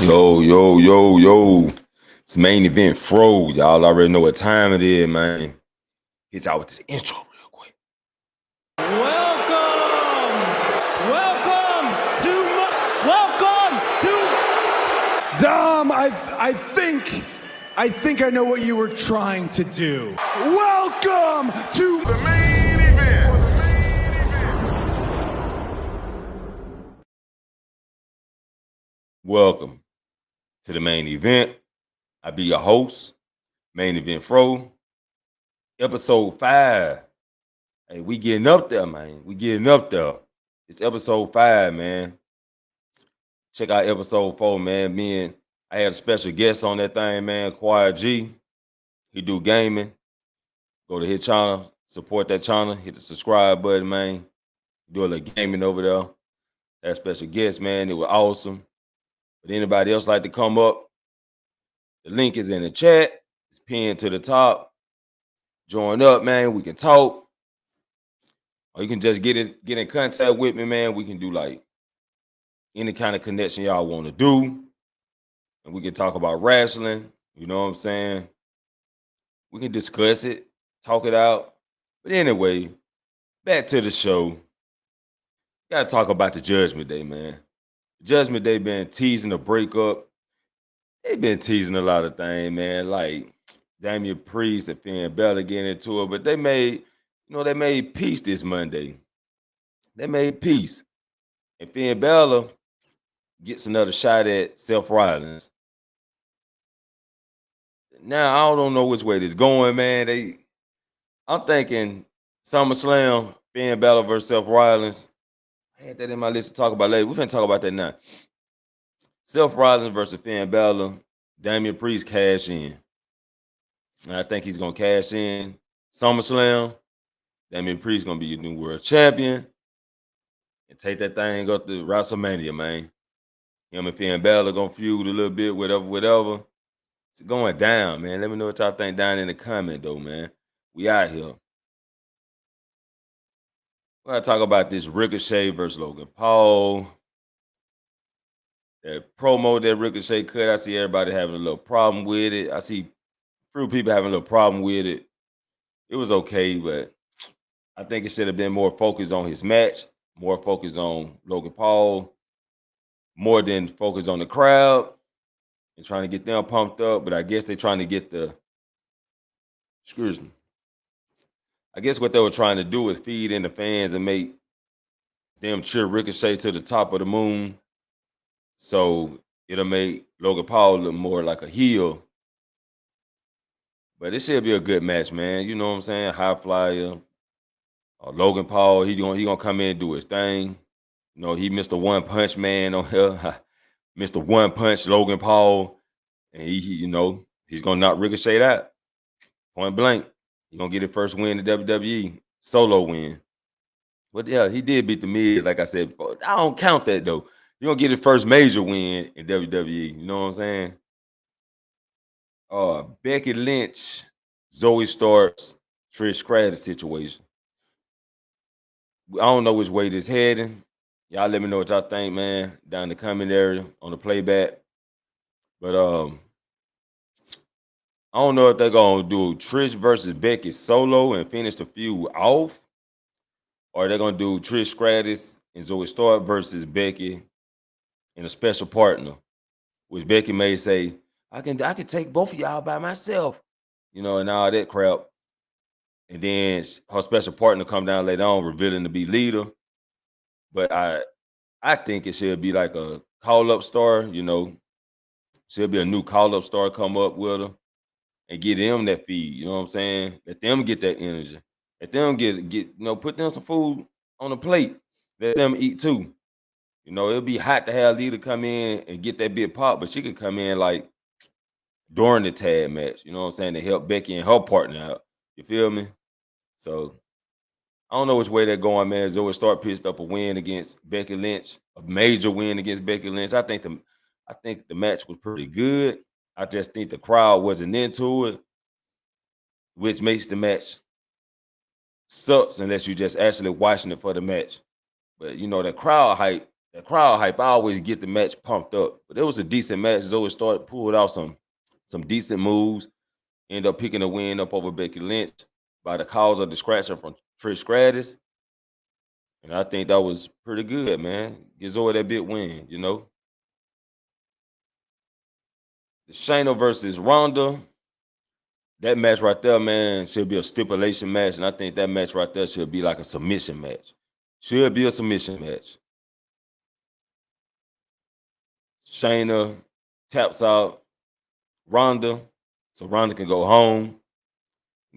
Yo, yo, yo, yo. It's main event fro. Y'all already know what time it is, man. Hit y'all with this intro real quick. Welcome, welcome to. Dom, I think I know what you were trying to do. Welcome to the main event. Welcome to the main event. I be your host, main event fro. Episode 5. Hey, we getting up there, man. We getting up there. It's episode 5, man. Check out episode 4, man. I had a special guest on that thing, man. Quiet G. He do gaming. Go to his channel, support that channel, hit the subscribe button, man. Do a little gaming over there. That special guest, man. It was awesome. But anybody else like to come up? The link is in the chat. It's pinned to the top. Join up, man. We can talk. Or you can just get in contact with me, man. We can do like any kind of connection y'all want to do. And we can talk about wrestling. You know what I'm saying? We can discuss it, talk it out. But anyway, back to the show. Gotta talk about the Judgment Day, man. Judgment Day been teasing a breakup. They been teasing a lot of things, man. Like Damian Priest and Finn Balor getting into it, but they made peace this Monday. They made peace, and Finn Balor gets another shot at Seth Rollins. Now I don't know which way this going, man. I'm thinking SummerSlam, Finn Balor versus Seth Rollins. I had that in my list to talk about later. We're gonna talk about that now. Seth Rollins versus Finn Balor. Damian Priest cash in. And I think he's gonna cash in SummerSlam. Damian Priest gonna be your new world champion and take that thing up to WrestleMania, man. Him and Finn Balor gonna feud a little bit, whatever. It's going down, man. Let me know what y'all think down in the comment, though, man. We out here. We're gonna talk about this Ricochet versus Logan Paul. That promo that Ricochet cut, I see everybody having a little problem with it. I see few people having a little problem with it. It was okay, but I think it should have been more focused on his match, more focused on Logan Paul, more than focused on the crowd and trying to get them pumped up. But I guess they're trying to get I guess what they were trying to do is feed in the fans and make them cheer Ricochet to the top of the moon. So it'll make Logan Paul look more like a heel. But it should be a good match, man. You know what I'm saying? High flyer. Logan Paul, he gonna come in and do his thing. You know, he Mr. One Punch Man on here. Mr. One Punch Logan Paul. And he's gonna knock Ricochet out. Point blank. He's gonna get his first win in WWE. Solo win. But yeah, he did beat the Miz, like I said before. I don't count that though. You're gonna get his first major win in WWE. You know what I'm saying? Becky Lynch, Zoe Starks, Trish Stratus situation. I don't know which way this heading. Y'all let me know what y'all think, man, down in the comment area on the playback. But I don't know if they're gonna do Trish versus Becky solo and finish the feud off, or they're gonna do Trish Stratus and Zoe Stark versus Becky and a special partner, which Becky may say, I can take both of y'all by myself, and all that crap. And then her special partner come down later on, revealing to be leader. But I think it should be like a call-up star, Should be a new call-up star come up with her and get them that feed, you know what I'm saying? Let them get that energy. Let them get put them some food on the plate. Let them eat too. It'll be hot to have Lita come in and get that big pop, but she could come in like during the tag match, you know what I'm saying, to help Becky and her partner out. You feel me? So I don't know which way they're going, man. Zoe Stark pitched up a win against Becky Lynch, a major win against Becky Lynch. I think the match was pretty good. I just think the crowd wasn't into it, which makes the match sucks unless you just actually watching it for the match. But the crowd hype the crowd hype. I always get the match pumped up. But it was a decent match. Zoe started pulled off some decent moves. Ended up picking a win up over Becky Lynch by the cause of distraction from Trish Stratus. And I think that was pretty good, man. Get Zoe that big win, you know. The Shayna versus Ronda. That match right there, man, should be a stipulation match. And I think that match right there should be like a submission match. Should be a submission match. Shayna taps out Ronda, so Ronda can go home,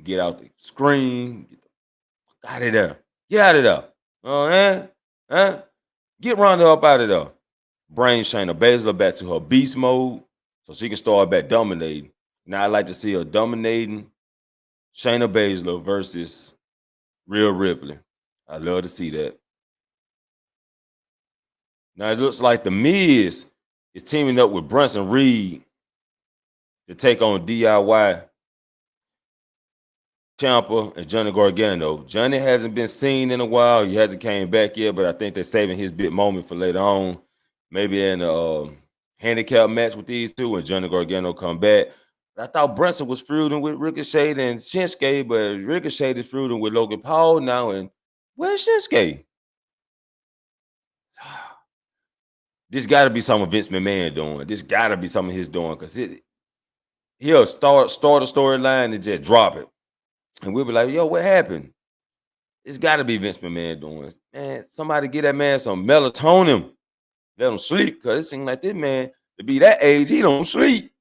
get out the screen, get out of there. Get out of there. Oh, Get Ronda up out of there. Bring Shayna Baszler back to her beast mode so she can start back dominating. Now I'd like to see her dominating Shayna Baszler versus Rhea Ripley. I'd love to see that. Now it looks like The Miz is teaming up with Bronson Reed to take on DIY Ciampa and Johnny Gargano. Johnny hasn't been seen in a while. He hasn't came back yet, but I think they're saving his big moment for later on. Maybe in a handicap match with these two and Johnny Gargano come back. I thought Brunson was feuding with Ricochet and Shinsuke, but Ricochet is feuding with Logan Paul now. And where's Shinsuke? This got to be something Vince McMahon doing. This got to be something he's doing because he'll start a storyline and just drop it. And we'll be like, yo, what happened? It's got to be Vince McMahon doing it. Man, somebody get that man some melatonin. Let him sleep because it seems like this man, to be that age, he don't sleep.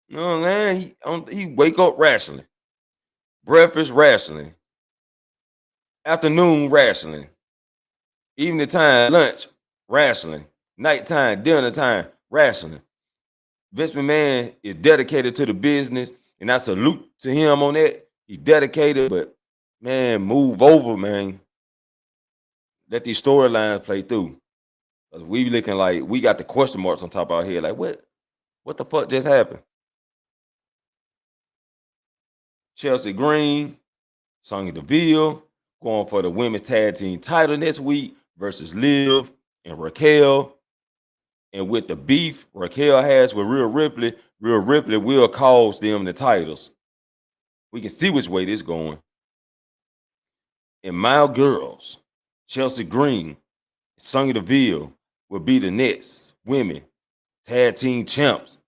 You know what I'm saying? He wake up wrestling. Breakfast wrestling. Afternoon wrestling. Evening time, lunch, wrestling. Nighttime, dinner time, wrestling. Vince McMahon is dedicated to the business, and I salute to him on that. He's dedicated, but man, move over, man. Let these storylines play through. Because we looking like we got the question marks on top of our head. Like, what the fuck just happened? Chelsea Green, Sonya Deville, going for the women's tag team title next week versus Liv and Raquel. And with the beef Raquel has with Rhea Ripley will cost them the titles. We can see which way this is going. And my girls, Chelsea Green, Sonya Deville, will be the next women tag team champs.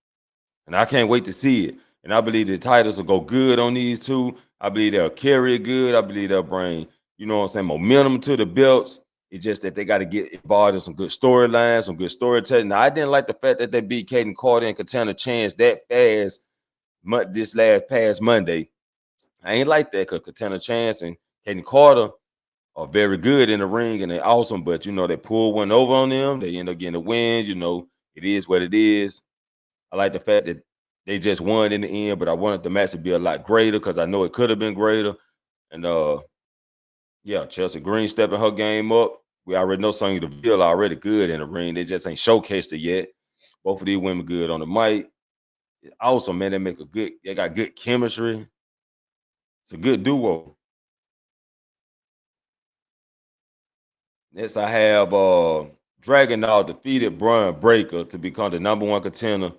And I can't wait to see it. And I believe the titles will go good on these two. I believe they'll carry it good. I believe they'll bring, you know what I'm saying, momentum to the belts. It's just that they got to get involved in some good storylines, some good storytelling. Now, I didn't like the fact that they beat Kaden Carter and Katana Chance that fast this last past Monday. I ain't like that because Katana Chance and Kaden Carter are very good in the ring and they're awesome, but, you know, they pull one over on them. They end up getting the win. You know, it is what it is. I like the fact that they just won in the end, but I wanted the match to be a lot greater because I know it could have been greater. And, yeah, Chelsea Green stepping her game up. We already know Sonya Deville already good in the ring. They just ain't showcased it yet. Both of these women good on the mic. Awesome, man. They got good chemistry. It's a good duo. Next, I have Dragunov defeated Braun Breaker to become the #1 contender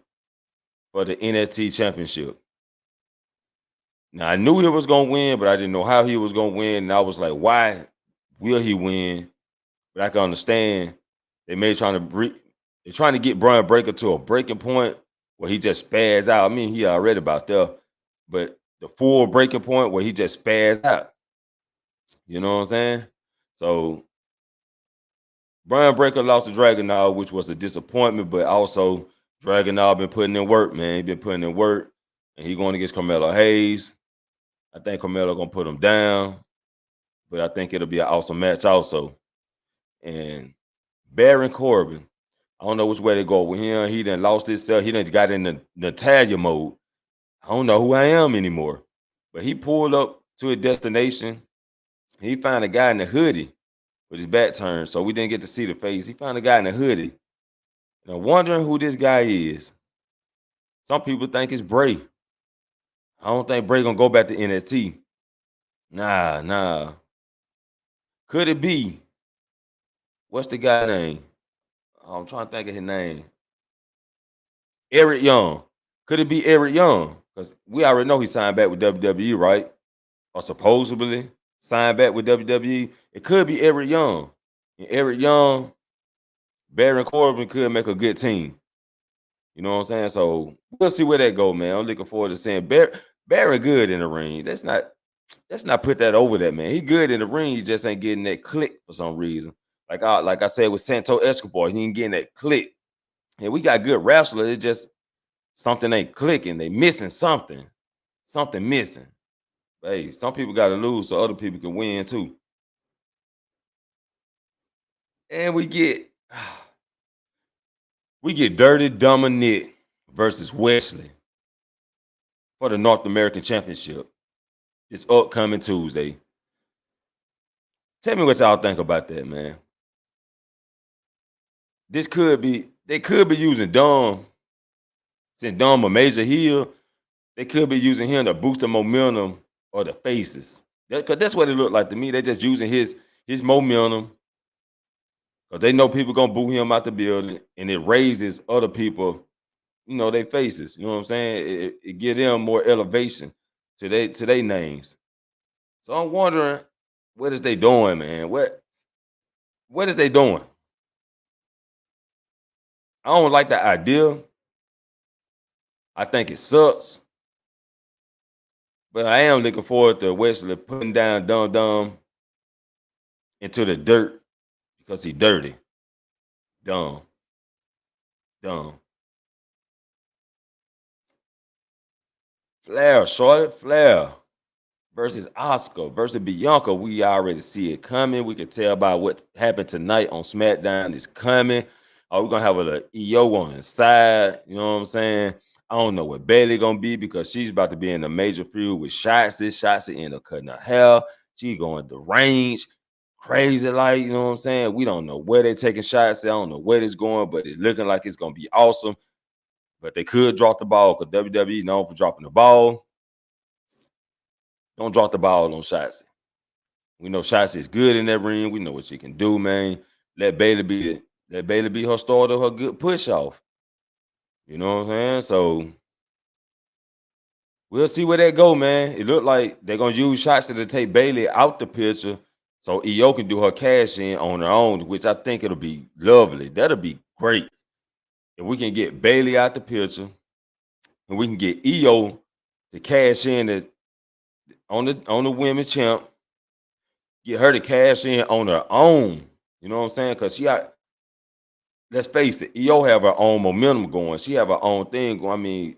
for the NXT Championship. Now, I knew he was going to win, but I didn't know how he was going to win. And I was like, why will he win? But I can understand they're trying to get Braun Breaker to a breaking point where he just spaz out. I mean, he already about there, but the full breaking point where he just spaz out. You know what I'm saying? So Braun Breaker lost to Dragunov, which was a disappointment, but also Dragunov been putting in work, man. He been putting in work, and he going against Carmelo Hayes. I think Carmelo gonna put him down, but I think it'll be an awesome match also. And Baron Corbin, I don't know which way to go with him. He done lost himself. He done got in the Natalia mode. I don't know who I am anymore. But he pulled up to a destination. He found a guy in the hoodie with his back turned, so we didn't get to see the face. He found a guy in the hoodie. And I'm wondering who this guy is. Some people think it's Bray. I don't think Bray gonna go back to NXT. Nah. Could it be? What's the guy name? I'm trying to think of his name. Eric Young. Could it be Eric Young? Because we already know he signed back with WWE, right? Or supposedly signed back with WWE. It could be Eric Young. And Eric Young, Baron Corbin could make a good team. You know what I'm saying? So we'll see where that go, man. I'm looking forward to seeing Barry good in the ring. Let's not put that over that, man. He good in the ring. He just ain't getting that click for some reason. Like I said with Santo Escobar, he ain't getting that click. And we got good wrestlers. It just something ain't clicking. They missing something. Something missing. Hey, some people got to lose so other people can win too. And we get Dirty Dominic versus Wesley for the North American Championship. It's upcoming Tuesday. Tell me what y'all think about that, man. They could be using Dom, since Dom a major heel, they could be using him to boost the momentum of the faces. Because that's what it looked like to me. They're just using his momentum because they know people gonna boo him out the building, and it raises other people, their faces. You know what I'm saying? It give them more elevation to their names. So I'm wondering, what is they doing, man? What is they doing? I don't like the idea. I think it sucks. But I am looking forward to Wesley putting down Dum Dum into the dirt because he dirty. Dumb. Dumb. Charlotte Flair versus Oscar versus Bianca. We already see it coming. We can tell by what happened tonight on SmackDown is coming. We're gonna have a little EO on the side. You know what I'm saying? I don't know what Bailey gonna be because she's about to be in a major feud with Shotzi. Shotzi end up cutting her hair. She going the range. Crazy, like, you know what I'm saying? We don't know where they're taking shots. I don't know where it's going, but it's looking like it's gonna be awesome. But they could drop the ball because WWE known for dropping the ball. Don't drop the ball on Shotzi. We know Shotzi is good in that ring. We know what she can do, man. Let Bailey be her start of her good push off. You know what I'm saying? So we'll see where that go, man. It looked like they're gonna use Shotzi to take Bailey out the picture so EO can do her cash in on her own, which I think it'll be lovely. That'll be great. If we can get Bailey out the picture and we can get EO to cash in on the women's champ, get her to cash in on her own. You know what I'm saying? Because let's face it, EO have her own momentum going. She have her own thing going. I mean,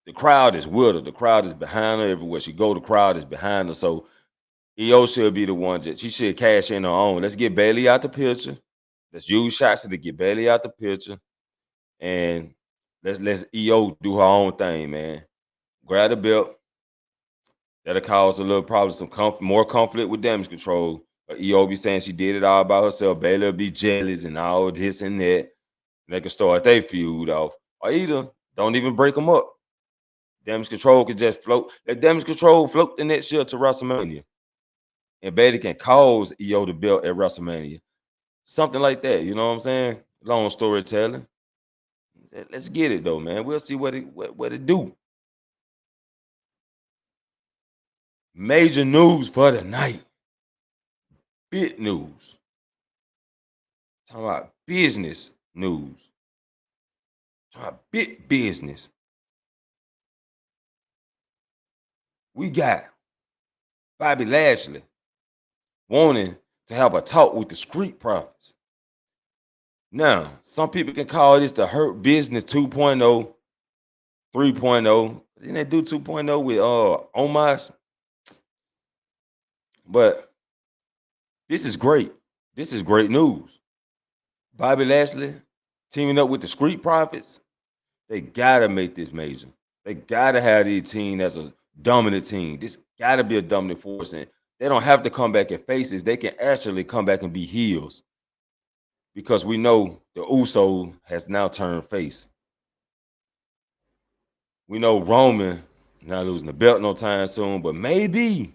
the crowd is with her. The crowd is behind her everywhere she go. The crowd is behind her. So EO should be the one that she should cash in her own. Let's get Bailey out the picture. Let's use shots to get Bailey out the picture, and let's EO do her own thing, man. Grab the belt. That'll cause a little probably some more conflict with Damage Control. But EO be saying she did it all by herself. Bailey will be jealous and all this and that. And they can start their feud off. Or either don't even break them up. Damage Control can just float. Let Damage Control float the next year to WrestleMania. And Bailey can cause EO the belt at WrestleMania. Something like that. You know what I'm saying? Long storytelling. Let's get it though, man. We'll see what it do. Major news for the night. Big news. Talking about business news. Talking about big business. We got Bobby Lashley wanting to have a talk with the Street Profits. Now, some people can call this the Hurt Business 2.0, 3.0. Didn't they do 2.0 with Omos? But this is great. This is great news. Bobby Lashley teaming up with the Street Profits. They gotta make this major. They gotta have the team as a dominant team. This gotta be a dominant force. And they don't have to come back as faces. They can actually come back and be heels. Because we know the Uso has now turned face. We know Roman not losing the belt no time soon, but maybe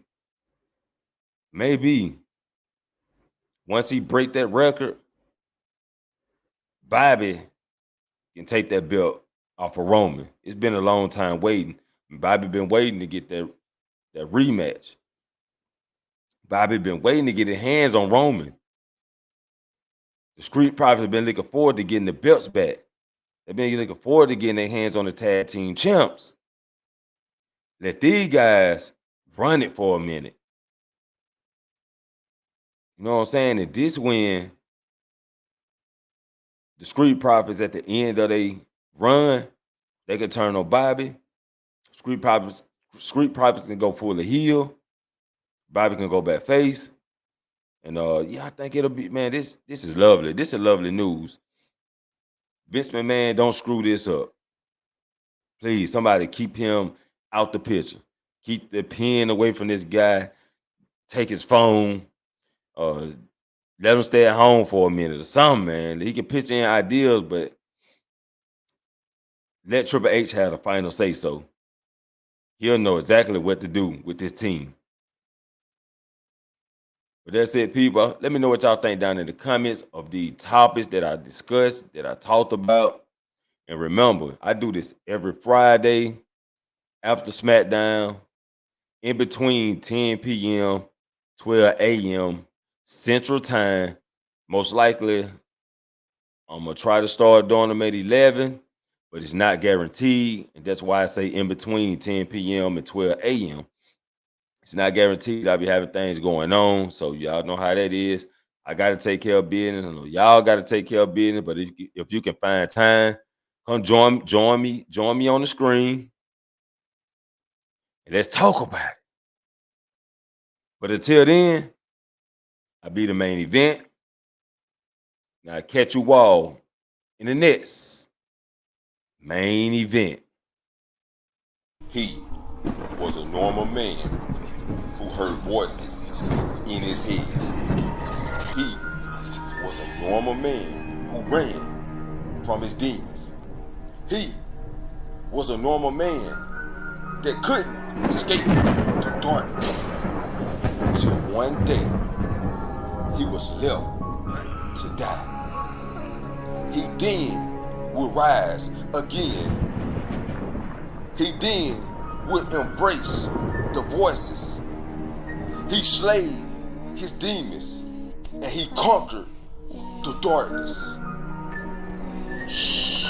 once he break that record, Bobby can take that belt off of Roman. It's been a long time waiting. Bobby been waiting to get that rematch. Bobby been waiting to get his hands on Roman. The Street Profits have been looking forward to getting the belts back. They've been looking forward to getting their hands on the tag team champs. Let these guys run it for a minute. You know what I'm saying? And this win, the Street Profits at the end of their run, they can turn on Bobby. Street Profits can go full of heel. Bobby can go back face. And I think it'll be, man, this is lovely. This is lovely news. Vince McMahon, don't screw this up. Please, somebody keep him out the picture. Keep the pen away from this guy. Take his phone. Let him stay at home for a minute or something, man. He can pitch in ideas, but let Triple H have the final say so. He'll know exactly what to do with this team. But that's it, people. Let me know what y'all think down in the comments of the topics that I discussed, that I talked about. And remember, I do this every Friday after SmackDown, in between 10 p.m., 12 a.m. Central Time. Most likely, I'm going to try to start doing them at 11, but it's not guaranteed. And that's why I say in between 10 p.m. and 12 a.m. It's not guaranteed. I'll be having things going on. So y'all know how that is. I got to take care of business. I know y'all got to take care of business. But if you can find time, come join me on the screen. And let's talk about it. But until then, I'll be the main event. Now I'll catch you all in the next main event. He was a normal man who heard voices in his head. He was a normal man who ran from his demons. He was a normal man that couldn't escape the darkness. Till one day, he was left to die. He then would rise again. He then would embrace the voices. He slayed his demons and he conquered the darkness. Shh.